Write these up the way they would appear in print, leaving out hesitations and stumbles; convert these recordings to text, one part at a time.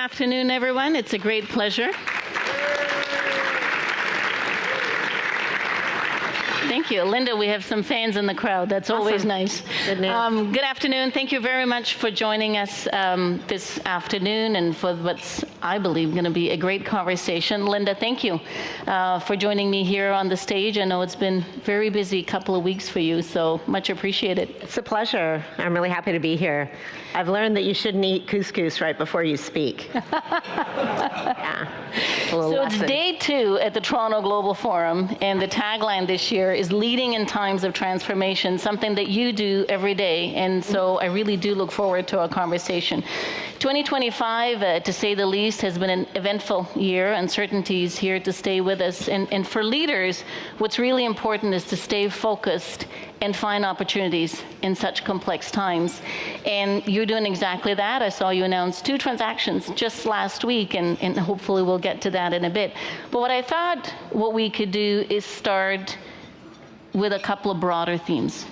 afternoon, everyone. It's a great pleasure. Thank you. Linda, we have some fans in the crowd. That's always nice. Good afternoon. Thank you very much for joining us this afternoon and for what's, I believe, going to be a great conversation. Linda, thank you for joining me here on the stage. I know it's been a very busy couple of weeks for you, so much appreciated. It's a pleasure. I'm really happy to be here. I've learned that you shouldn't eat couscous right before you speak. Yeah. So it's day 2 at the Toronto Global Forum, and the tagline this year is leading in times of transformation, something that you do every day, and so I really do look forward to our conversation. 2025, to say the least, has been an eventful year. Uncertainties here to stay with us, and for leaders, what's really important is to stay focused and find opportunities in such complex times. And you're doing exactly that. I saw you announce 2 transactions just last week, and hopefully we'll get to that in a bit. But what I thought what we could do is start with a couple of broader themes.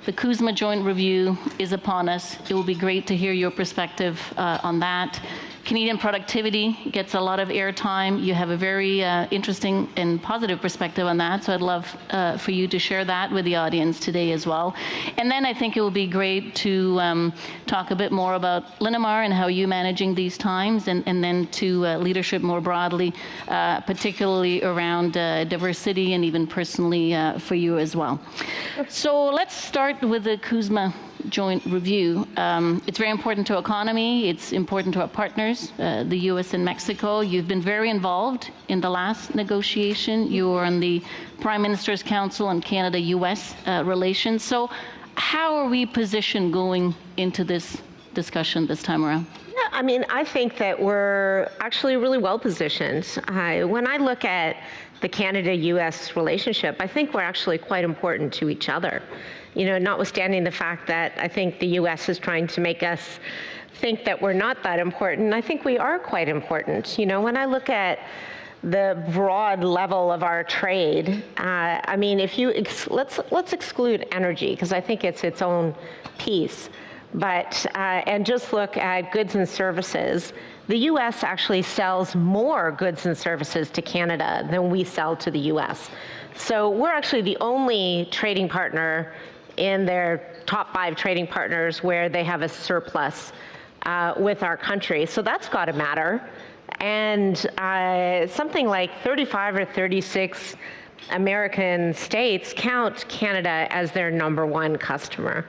The CUSMA Joint Review is upon us. It will be great to hear your perspective on that. Canadian productivity gets a lot of airtime. You have a very interesting and positive perspective on that, so I'd love for you to share that with the audience today as well. And then I think it will be great to talk a bit more about Linamar and how you're managing these times, and then to leadership more broadly, particularly around diversity and even personally for you as well. So let's start with the CUSMA Joint Review. It's very important to our economy. It's important to our partners, the U.S. and Mexico. You've been very involved in the last negotiation. You were on the Prime Minister's Council on Canada-U.S. relations. So how are we positioned going into this discussion this time around? Yeah, I mean, I think that we're actually really well positioned. When I look at the Canada-U.S. relationship, I think we're actually quite important to each other. You know, notwithstanding the fact that I think the U.S. is trying to make us think that we're not that important, I think we are quite important. You know, when I look at the broad level of our trade, I mean, if you let's exclude energy, because I think it's its own piece, but and just look at goods and services. The U.S. actually sells more goods and services to Canada than we sell to the U.S. So we're actually the only trading partner in their top 5 trading partners where they have a surplus with our country. So that's got to matter. And something like 35 or 36 American states count Canada as their #1 customer.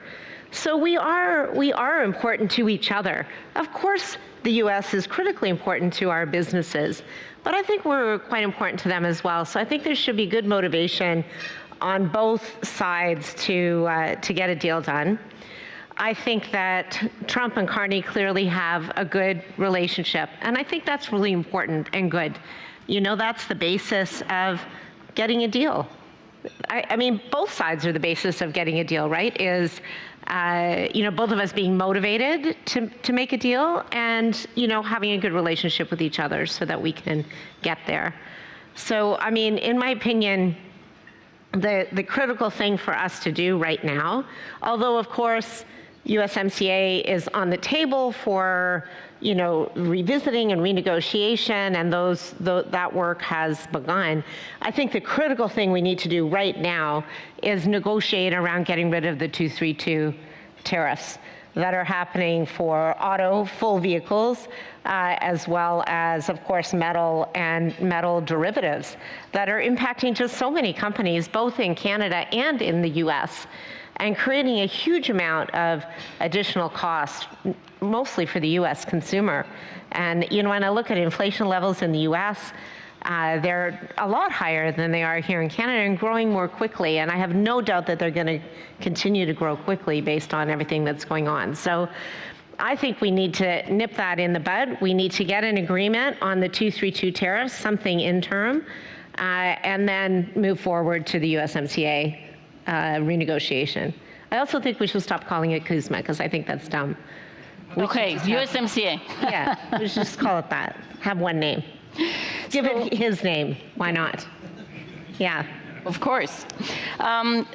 So we are important to each other. Of course, the U.S. is critically important to our businesses, but I think we're quite important to them as well. So I think there should be good motivation on both sides to get a deal done. I think that Trump and Carney clearly have a good relationship, and I think that's really important and good. You know, that's the basis of getting a deal. I mean, both sides are the basis of getting a deal, right? Is you know, both of us being motivated to make a deal, and you know, having a good relationship with each other so that we can get there. So, I mean, in my opinion, the critical thing for us to do right now, although of course USMCA is on the table for, you know, revisiting and renegotiation, and that work has begun. I think the critical thing we need to do right now is negotiate around getting rid of the 232 tariffs that are happening for auto full vehicles, as well as, of course, metal and metal derivatives that are impacting just so many companies, both in Canada and in the US, and creating a huge amount of additional cost, mostly for the US consumer. And you know, when I look at inflation levels in the US, they're a lot higher than they are here in Canada and growing more quickly. And I have no doubt that they're going to continue to grow quickly based on everything that's going on. So I think we need to nip that in the bud. We need to get an agreement on the 232 tariffs, something interim, and then move forward to the USMCA renegotiation. I also think we should stop calling it CUSMA, because I think that's dumb. Okay, USMCA. Yeah, we should just call it that. Have one name. Give it his name. Why not? Yeah. Of course.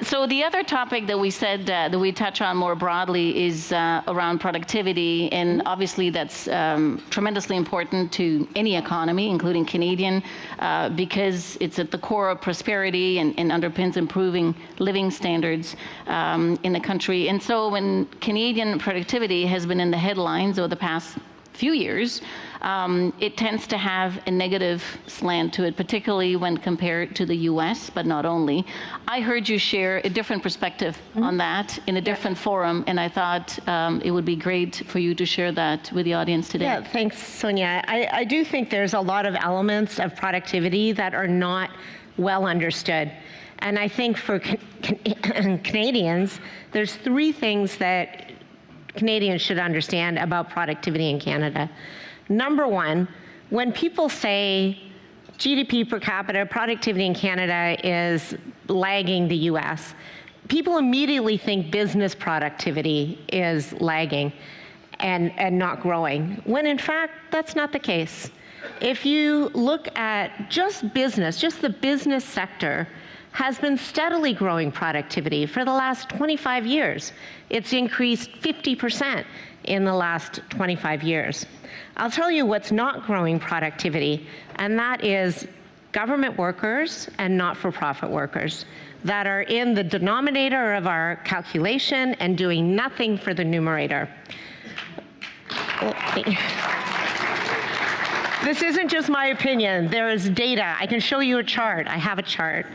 So the other topic that we said that we touch on more broadly is around productivity, and obviously that's tremendously important to any economy, including Canadian, because it's at the core of prosperity and underpins improving living standards in the country. And so when Canadian productivity has been in the headlines over the past few years, it tends to have a negative slant to it, particularly when compared to the US, but not only. I heard you share a different perspective on that in a different forum, and I thought it would be great for you to share that with the audience today. Yeah, thanks, Sonja. I do think there's a lot of elements of productivity that are not well understood. And I think for Canadians, there's three things that Canadians should understand about productivity in Canada. Number one, when people say GDP per capita productivity in Canada is lagging the US, people immediately think business productivity is lagging and not growing, when in fact, that's not the case. If you look at just business, just the business sector, has been steadily growing productivity for the last 25 years. It's increased 50% in the last 25 years. I'll tell you what's not growing productivity, and that is government workers and not-for-profit workers that are in the denominator of our calculation and doing nothing for the numerator. This isn't just my opinion. There is data. I can show you a chart. I have a chart.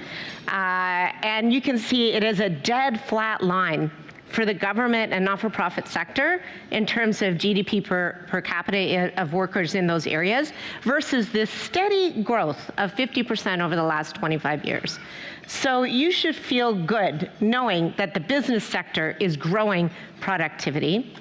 And you can see it is a dead flat line for the government and not-for-profit sector in terms of GDP per capita of workers in those areas versus this steady growth of 50% over the last 25 years. So you should feel good knowing that the business sector is growing productivity.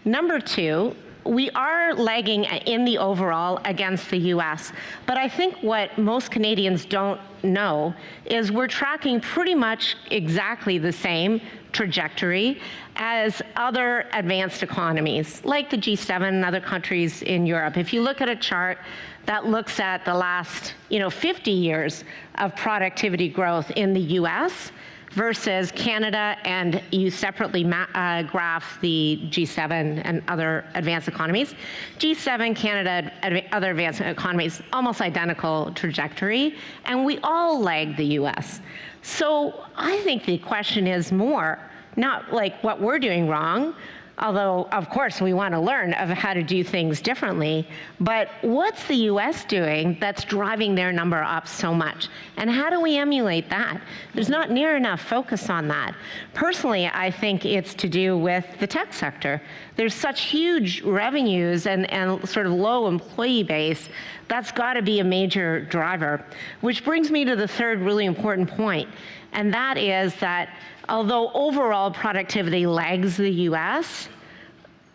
Number two, we are lagging in the overall against the US, but I think what most Canadians don't know is we're tracking pretty much exactly the same trajectory as other advanced economies, like the G7 and other countries in Europe. If you look at a chart that looks at the last 50 years of productivity growth in the US, versus Canada, and you separately graph the G7 and other advanced economies. G7, Canada, other advanced economies, almost identical trajectory, and we all lag the US. So I think the question is more, not like what we're doing wrong, although of course we want to learn of how to do things differently, but what's the US doing that's driving their number up so much? And how do we emulate that? There's not near enough focus on that. Personally, I think it's to do with the tech sector. There's such huge revenues and sort of low employee base. That's got to be a major driver, which brings me to the third really important point, and that is that although overall productivity lags the US,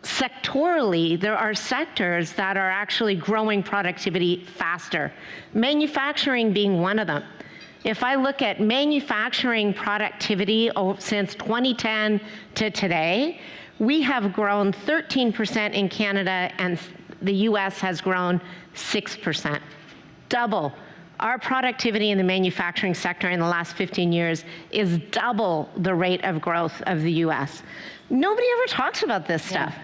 sectorally, there are sectors that are actually growing productivity faster, manufacturing being one of them. If I look at manufacturing productivity since 2010 to today, we have grown 13% in Canada, and the US has grown 6%, double. Our productivity in the manufacturing sector in the last 15 years is double the rate of growth of the US. Nobody ever talks about this stuff.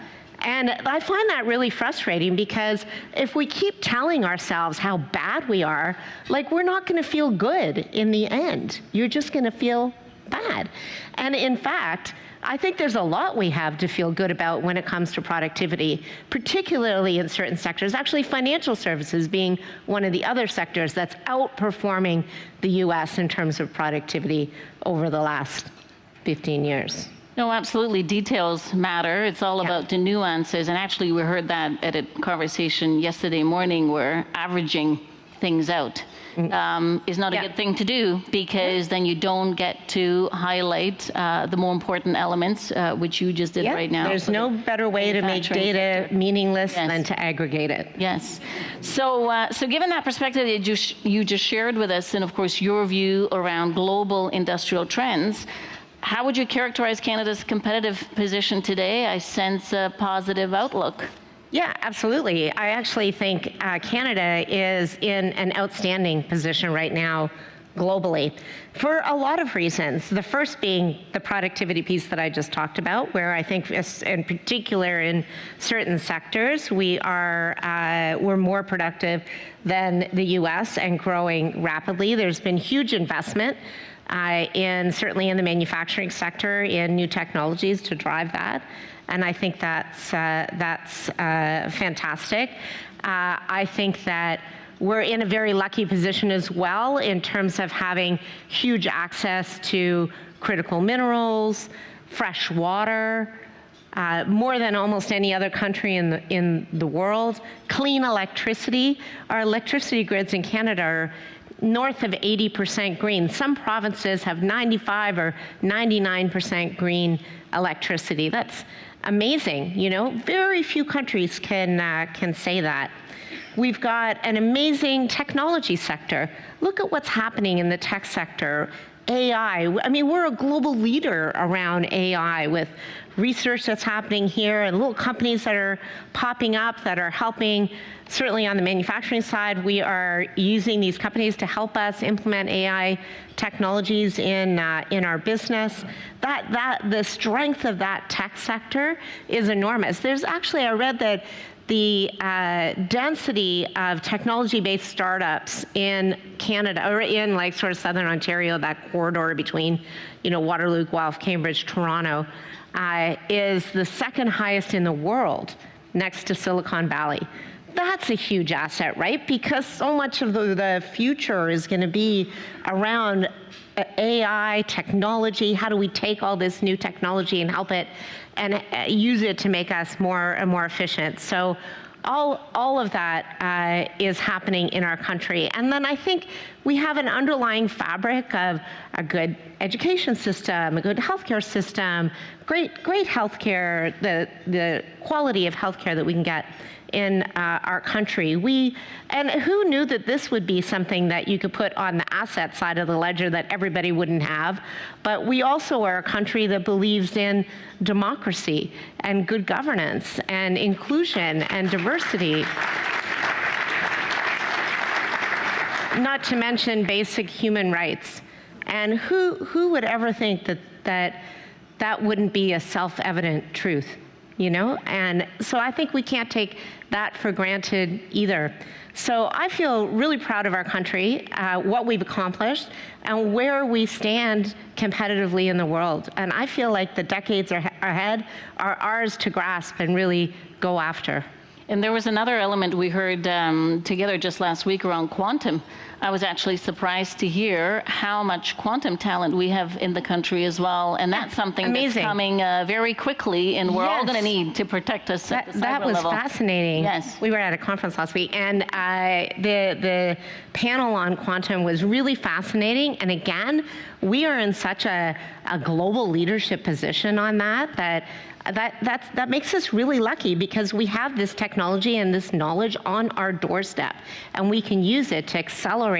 And I find that really frustrating because if we keep telling ourselves how bad we are, like we're not gonna feel good in the end. You're just gonna feel bad. And in fact, I think there's a lot we have to feel good about when it comes to productivity, particularly in certain sectors, actually financial services being one of the other sectors that's outperforming the US in terms of productivity over the last 15 years. No, absolutely. Details matter. It's all about the nuances. And actually, we heard that at a conversation yesterday morning where averaging things out is not a good thing to do, because then you don't get to highlight the more important elements, which you just did right now. There's no better way to make data meaningless than to aggregate it. Yes. So, so given that perspective that you just shared with us, and of course your view around global industrial trends, how would you characterize Canada's competitive position today? I sense a positive outlook. Yeah, absolutely. I actually think Canada is in an outstanding position right now globally for a lot of reasons. The first being the productivity piece that I just talked about, where I think in particular in certain sectors, we're more productive than the US and growing rapidly. There's been huge investment certainly in the manufacturing sector, in new technologies to drive that. And I think that's fantastic. I think that we're in a very lucky position as well in terms of having huge access to critical minerals, fresh water, more than almost any other country in the world. Clean electricity. Our electricity grids in Canada are north of 80% green. Some provinces have 95 or 99% green electricity. That's amazing, you know. Very few countries can say that. We've got an amazing technology sector. Look at what's happening in the tech sector. AI, I mean, we're a global leader around AI with research that's happening here and little companies that are popping up that are helping. Certainly on the manufacturing side, we are using these companies to help us implement AI technologies in our business. The strength of that tech sector is enormous. There's actually, I read that the density of technology-based startups in Canada, or in like sort of southern Ontario, that corridor between, you know, Waterloo, Guelph, Cambridge, Toronto, is the second highest in the world, next to Silicon Valley. That's a huge asset, right? Because so much of the future is going to be around AI, technology. How do we take all this new technology and help it and use it to make us more and more efficient? So all of that is happening in our country. And then I think we have an underlying fabric of a good education system, a good healthcare system, great healthcare, the quality of healthcare that we can get in our country. And who knew that this would be something that you could put on the asset side of the ledger that everybody wouldn't have? But we also are a country that believes in democracy and good governance and inclusion and diversity. Not to mention basic human rights. And who would ever think that wouldn't be a self-evident truth? You know, and so I think we can't take that for granted either. So I feel really proud of our country, what we've accomplished, and where we stand competitively in the world. And I feel like the decades ahead are ours to grasp and really go after. And there was another element we heard together just last week around quantum. I was actually surprised to hear how much quantum talent we have in the country as well. And that's something that's coming very quickly, and we're all going to need to protect us at the cyber level. That was fascinating. Yes. We were at a conference last week, and the panel on quantum was really fascinating. And again, we are in such a global leadership position on that makes us really lucky, because we have this technology and this knowledge on our doorstep, and we can use it to accelerate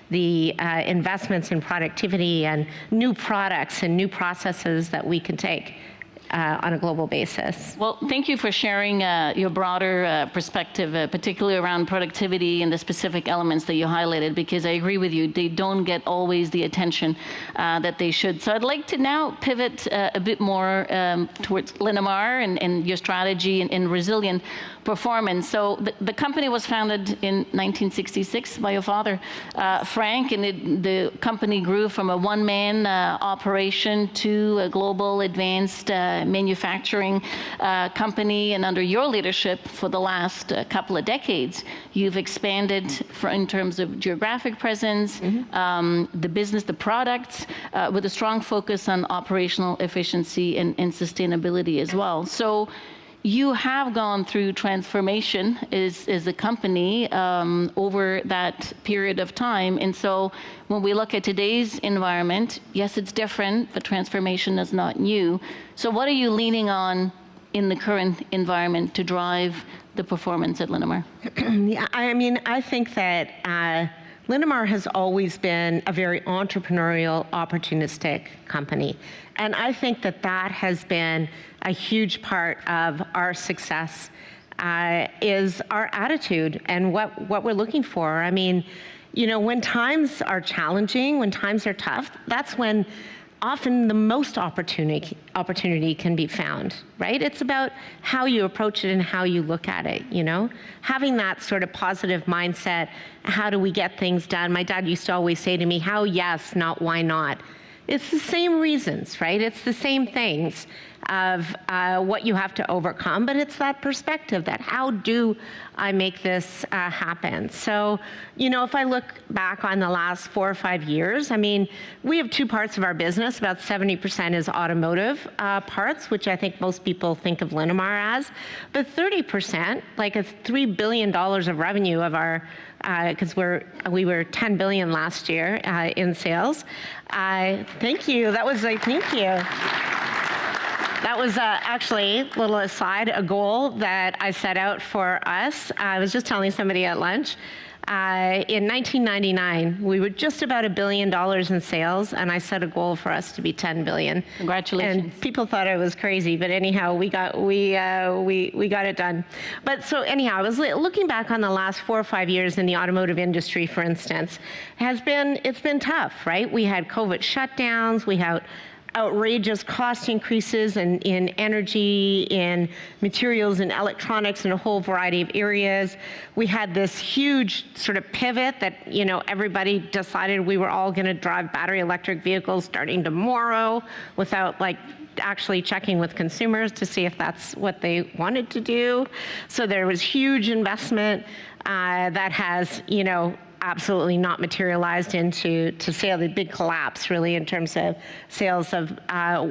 the investments in productivity and new products and new processes that we can take on a global basis. Well, thank you for sharing your broader perspective, particularly around productivity and the specific elements that you highlighted, because I agree with you, they don't get always the attention that they should. So I'd like to now pivot a bit more towards Linamar and your strategy and resilient performance. So the company was founded in 1966 by your father, Frank, and the company grew from a one-man operation to a global advanced manufacturing company. And under your leadership for the last couple of decades, you've expanded in terms of geographic presence, the business, the products, with a strong focus on operational efficiency and sustainability as well. So you have gone through transformation as a company over that period of time. And so when we look at today's environment, yes, it's different, but transformation is not new. So what are you leaning on in the current environment to drive the performance at Linamar? Yeah, I mean, I think that Linamar has always been a very entrepreneurial, opportunistic company. And I think that has been a huge part of our success, is our attitude and what we're looking for. I mean, when times are challenging, when times are tough, that's when often the most opportunity can be found, right? It's about how you approach it and how you look at it, Having that sort of positive mindset, how do we get things done? My dad used to always say to me, how yes, not why not. It's the same reasons, right? It's the same things of what you have to overcome, but it's that perspective that how do I make this happen? So, if I look back on the last 4 or 5 years, we have two parts of our business. About 70% is automotive parts, which I think most people think of Linamar as, but 30%, like a $3 billion of revenue of our because we were $10 billion last year in sales. Thank you. That was thank you. That was actually, little aside, a goal that I set out for us. I was just telling somebody at lunch. In 1999, we were just about $1 billion in sales, and I set a goal for us to be $10 billion. Congratulations. And people thought I was crazy, but anyhow, we got it done. But so anyhow, I was looking back on the last 4 or 5 years in the automotive industry, for instance, it's been tough, right? We had COVID shutdowns, we had outrageous cost increases in energy, in materials, and electronics, and a whole variety of areas. We had this huge sort of pivot that, everybody decided we were all going to drive battery electric vehicles starting tomorrow without actually checking with consumers to see if that's what they wanted to do. So there was huge investment that has, absolutely not materialized into sale, the big collapse really in terms of sales of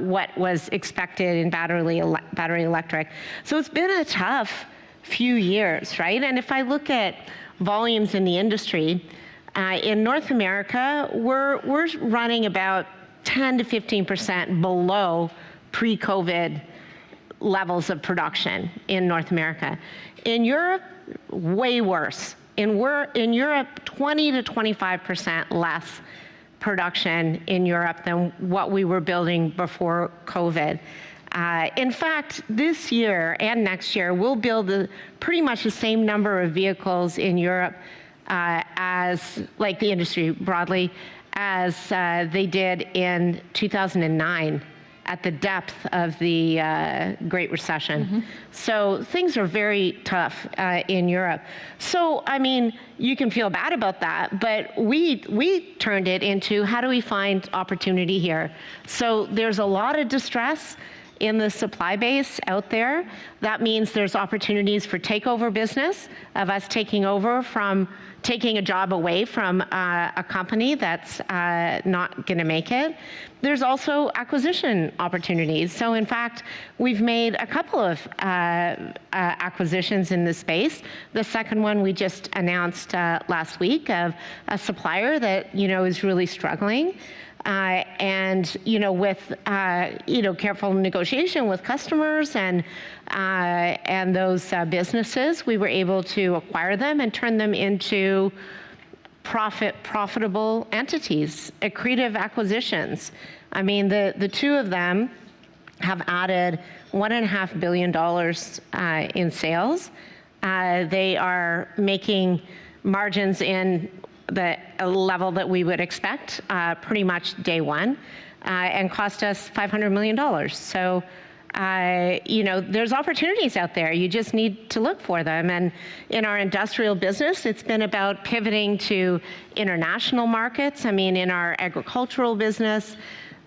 what was expected in battery electric. So it's been a tough few years, right? And if I look at volumes in the industry, in North America, we're running about 10 to 15% below pre-COVID levels of production in North America. In Europe, way worse. In Europe, 20 to 25% less production in Europe than what we were building before COVID. In fact, this year and next year, we'll build pretty much the same number of vehicles in Europe as, like the industry broadly, as they did in 2009. At the depth of the Great Recession. Mm-hmm. So things are very tough in Europe. So, you can feel bad about that, but we turned it into how do we find opportunity here? So there's a lot of distress in the supply base out there. That means there's opportunities for takeover business, of us taking a job away from a company that's not going to make it. There's also acquisition opportunities. So in fact, we've made a couple of acquisitions in this space. The second one we just announced last week of a supplier that is really struggling. And with careful negotiation with customers and those businesses, we were able to acquire them and turn them into profitable entities, accretive acquisitions. The two of them have added $1.5 billion in sales. They are making margins in the level that we would expect pretty much day one and cost us $500 million. So, there's opportunities out there. You just need to look for them. And in our industrial business, it's been about pivoting to international markets. In our agricultural business,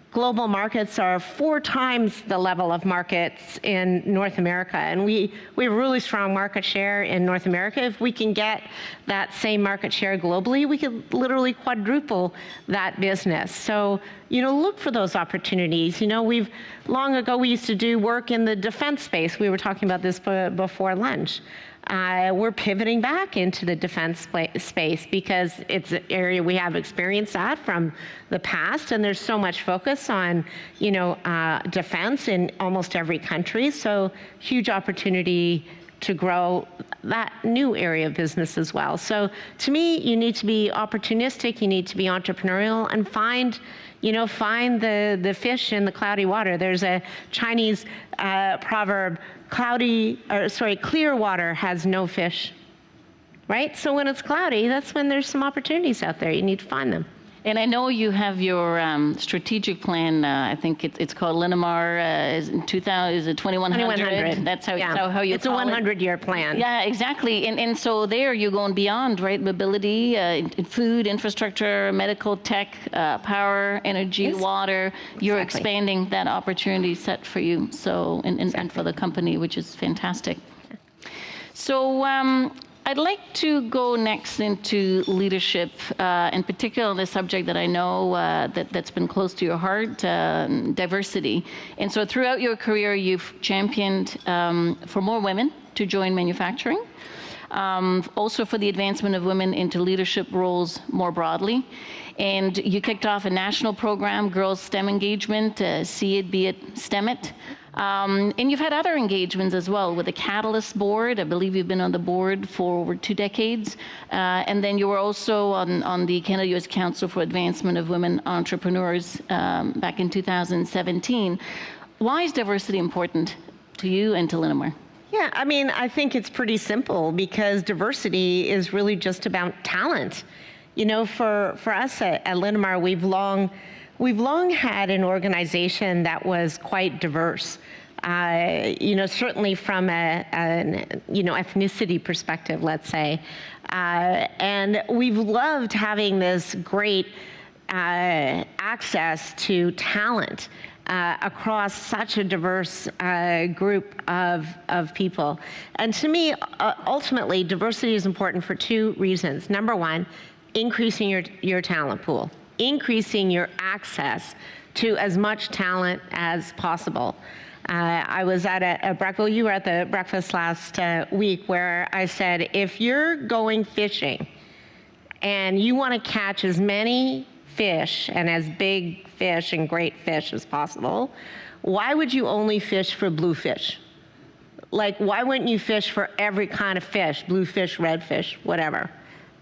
global markets are 4 times the level of markets in North America. And we have really strong market share in North America. If we can get that same market share globally, we could literally quadruple that business. So, look for those opportunities. Long ago, we used to do work in the defense space. We were talking about this before lunch. We're pivoting back into the defense space because it's an area we have experience at from the past, and there's so much focus on, defense in almost every country. So huge opportunity to grow that new area of business as well. So to me, you need to be opportunistic, you need to be entrepreneurial, and find the fish in the cloudy water. There's a Chinese proverb, clear water has no fish. right? So when it's cloudy, that's when there's some opportunities out there. You need to find them. And I know you have your strategic plan. I think it's called Linamar. Is 2100? 2100. That's how you It's a call it. 100-year plan. Yeah, exactly. And so there you're going beyond, right? Mobility, food, infrastructure, medical tech, power, energy, Yes. water. You're Exactly. expanding that opportunity set for you. So and for the company, which is fantastic. So I'd like to go next into leadership, in particular the subject that I know that's been close to your heart, diversity. And so throughout your career, you've championed for more women to join manufacturing, also for the advancement of women into leadership roles more broadly. And you kicked off a national program, Girls STEM Engagement, See It, Be It, STEM It. And you've had other engagements as well with the Catalyst Board. I believe you've been on the board for over 2 decades. And then you were also on the Canada-US Council for Advancement of Women Entrepreneurs back in 2017. Why is diversity important to you and to Linamar? Yeah, I mean, I think it's pretty simple because diversity is really just about talent. You know, for us at Linamar, we've long had an organization that was quite diverse. You know, certainly from an ethnicity perspective, let's say. And we've loved having this great access to talent across such a diverse group of people. And to me, ultimately, diversity is important for 2 reasons. Number one, increasing your talent pool, increasing your access to as much talent as possible. I was at a breakfast, you were at the breakfast last week where I said, if you're going fishing and you want to catch as many fish and as big fish and great fish as possible, why would you only fish for bluefish? Like, why wouldn't you fish for every kind of fish, bluefish, redfish, whatever,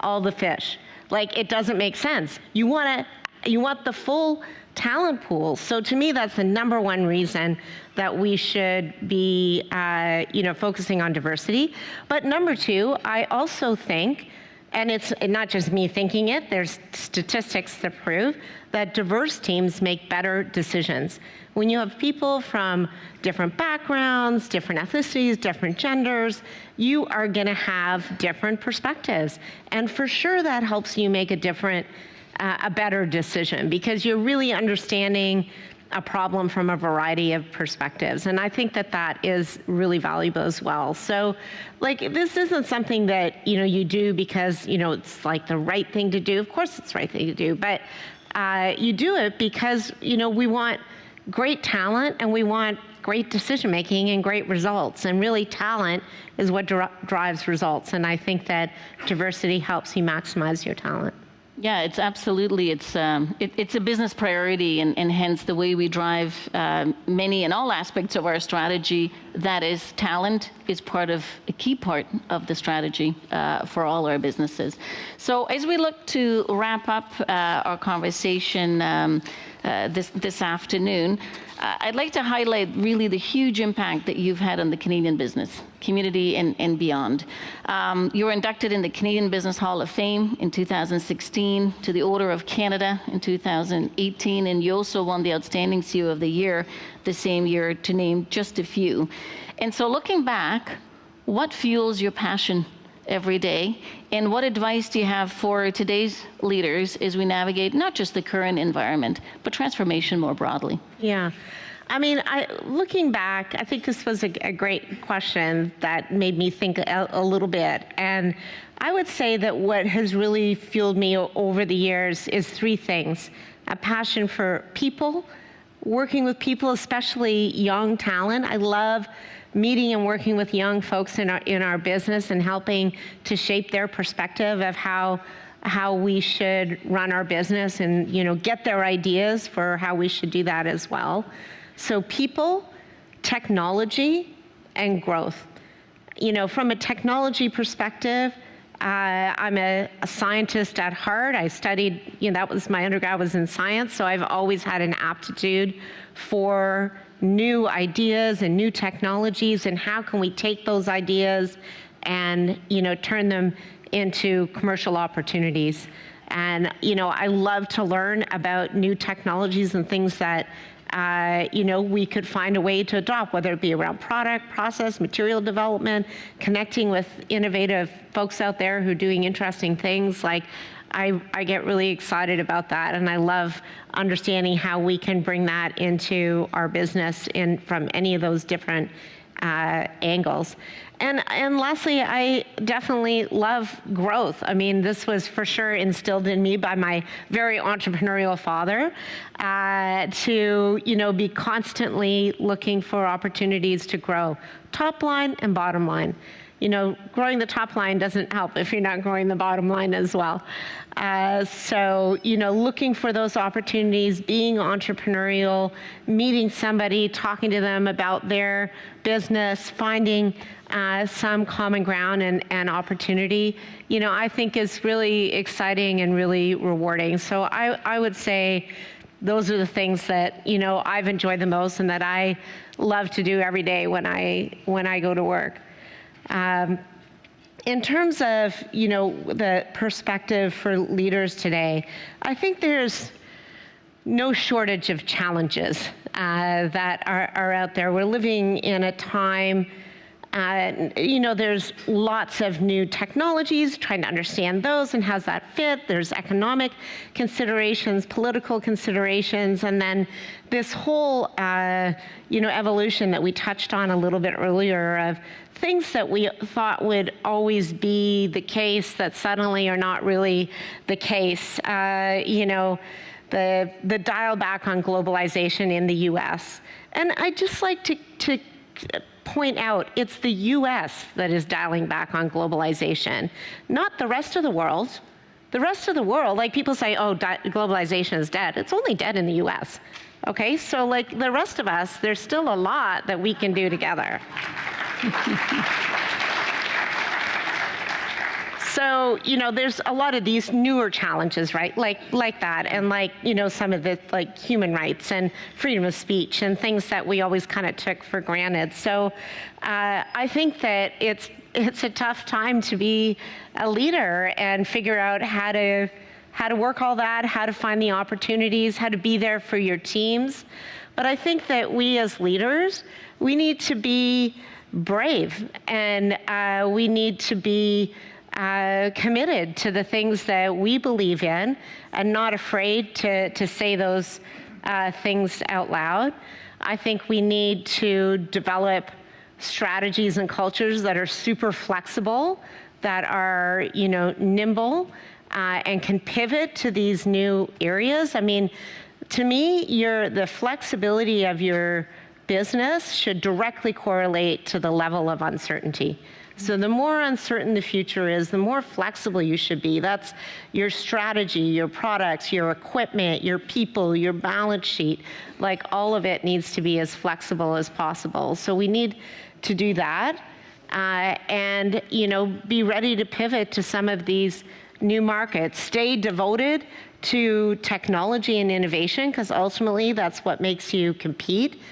all the fish? Like, it doesn't make sense. You want the full talent pool. So to me, that's the number one reason that we should be, focusing on diversity. But number 2, I also think, and it's not just me thinking it, there's statistics that prove that diverse teams make better decisions. When you have people from different backgrounds, different ethnicities, different genders, you are gonna have different perspectives. And for sure that helps you make a better decision because you're really understanding a problem from a variety of perspectives. And I think that is really valuable as well. So like, this isn't something that, you do because, it's like the right thing to do. Of course it's the right thing to do, but you do it because, we want great talent and we want great decision making and great results. And really talent is what drives results. And I think that diversity helps you maximize your talent. Yeah, it's absolutely, it's a business priority and hence the way we drive many and all aspects of our strategy, that is talent is a key part of the strategy for all our businesses. So as we look to wrap up our conversation this afternoon, I'd like to highlight really the huge impact that you've had on the Canadian business community and beyond. You were inducted in the Canadian Business Hall of Fame in 2016, to the Order of Canada in 2018, and you also won the Outstanding CEO of the Year the same year, to name just a few. And so looking back, what fuels your passion every day, and what advice do you have for today's leaders as we navigate not just the current environment, but transformation more broadly? Yeah. I mean, looking back, I think this was a great question that made me think a little bit. And I would say that what has really fueled me over the years is 3 things. A passion for people, working with people, especially young talent. I love meeting and working with young folks in our business and helping to shape their perspective of how we should run our business and, get their ideas for how we should do that as well. So people, technology, and growth. From a technology perspective, I'm a scientist at heart. I studied, that was my undergrad was in science, so I've always had an aptitude for new ideas and new technologies, and how can we take those ideas and turn them into commercial opportunities. And, I love to learn about new technologies and things that, we could find a way to adopt, whether it be around product, process, material development, connecting with innovative folks out there who are doing interesting things. Like, I get really excited about that, and I love understanding how we can bring that into our business from any of those different angles. And lastly, I definitely love growth. I mean, this was for sure instilled in me by my very entrepreneurial father, to be constantly looking for opportunities to grow, top line and bottom line. Growing the top line doesn't help if you're not growing the bottom line as well. So, looking for those opportunities, being entrepreneurial, meeting somebody, talking to them about their business, finding some common ground and opportunity, I think is really exciting and really rewarding. So I would say those are the things that, I've enjoyed the most and that I love to do every day when I go to work. In terms of, the perspective for leaders today, I think there's no shortage of challenges that are out there. We're living in a time, there's lots of new technologies, trying to understand those and how's that fit. There's economic considerations, political considerations, and then this whole, evolution that we touched on a little bit earlier of things that we thought would always be the case that suddenly are not really the case. The dial back on globalization in the U.S. And I'd just like to point out it's the U.S. that is dialing back on globalization, not the rest of the world. The rest of the world, like people say, oh, globalization is dead. It's only dead in the U.S. Okay, so like the rest of us, there's still a lot that we can do together. So, there's a lot of these newer challenges, right? Like that, and some of the human rights and freedom of speech and things that we always kind of took for granted. So, I think that it's a tough time to be a leader and figure out how to work all that, how to find the opportunities, how to be there for your teams. But I think that we as leaders, we need to be brave, and we need to be committed to the things that we believe in and not afraid to say those things out loud. I think we need to develop strategies and cultures that are super flexible, that are nimble, and can pivot to these new areas. I mean, to me, the flexibility of your business should directly correlate to the level of uncertainty. So the more uncertain the future is, the more flexible you should be. That's your strategy, your products, your equipment, your people, your balance sheet. All of it needs to be as flexible as possible. So we need to do that and be ready to pivot to some of these new markets. Stay devoted to technology and innovation, because ultimately that's what makes you compete.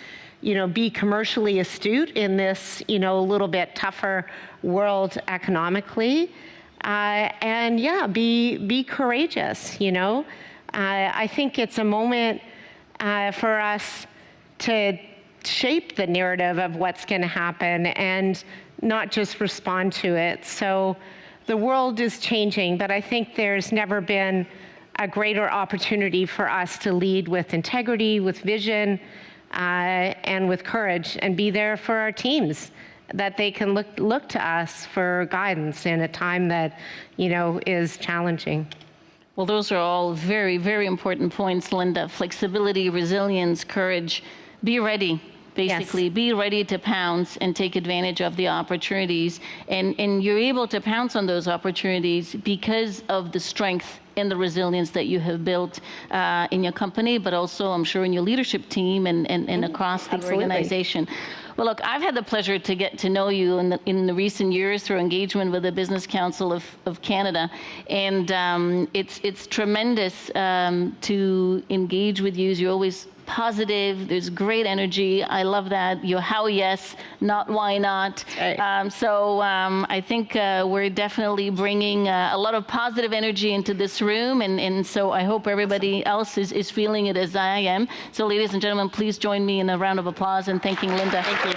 Be commercially astute in this, a little bit tougher world economically. And yeah, be courageous, I think it's a moment for us to shape the narrative of what's going to happen and not just respond to it. So the world is changing, but I think there's never been a greater opportunity for us to lead with integrity, with vision, and with courage, and be there for our teams, that they can look to us for guidance in a time that, is challenging. Well, those are all very, very important points, Linda. Flexibility, resilience, courage. Be ready. Basically, yes. Be ready to pounce and take advantage of the opportunities. And you're able to pounce on those opportunities because of the strength and the resilience that you have built in your company, but also, I'm sure, in your leadership team and across the organization. Well, look, I've had the pleasure to get to know you in the recent years through engagement with the Business Council of Canada, and it's tremendous to engage with you. You're always positive. There's great energy. I love that. Your how yes, not why not. Right. I think we're definitely bringing a lot of positive energy into this room, and so I hope everybody else is feeling it as I am. So ladies and gentlemen, please join me in a round of applause and thanking Linda. Thank you.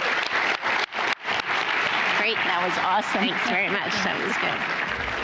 Great, that was awesome. Thanks very much. That was good.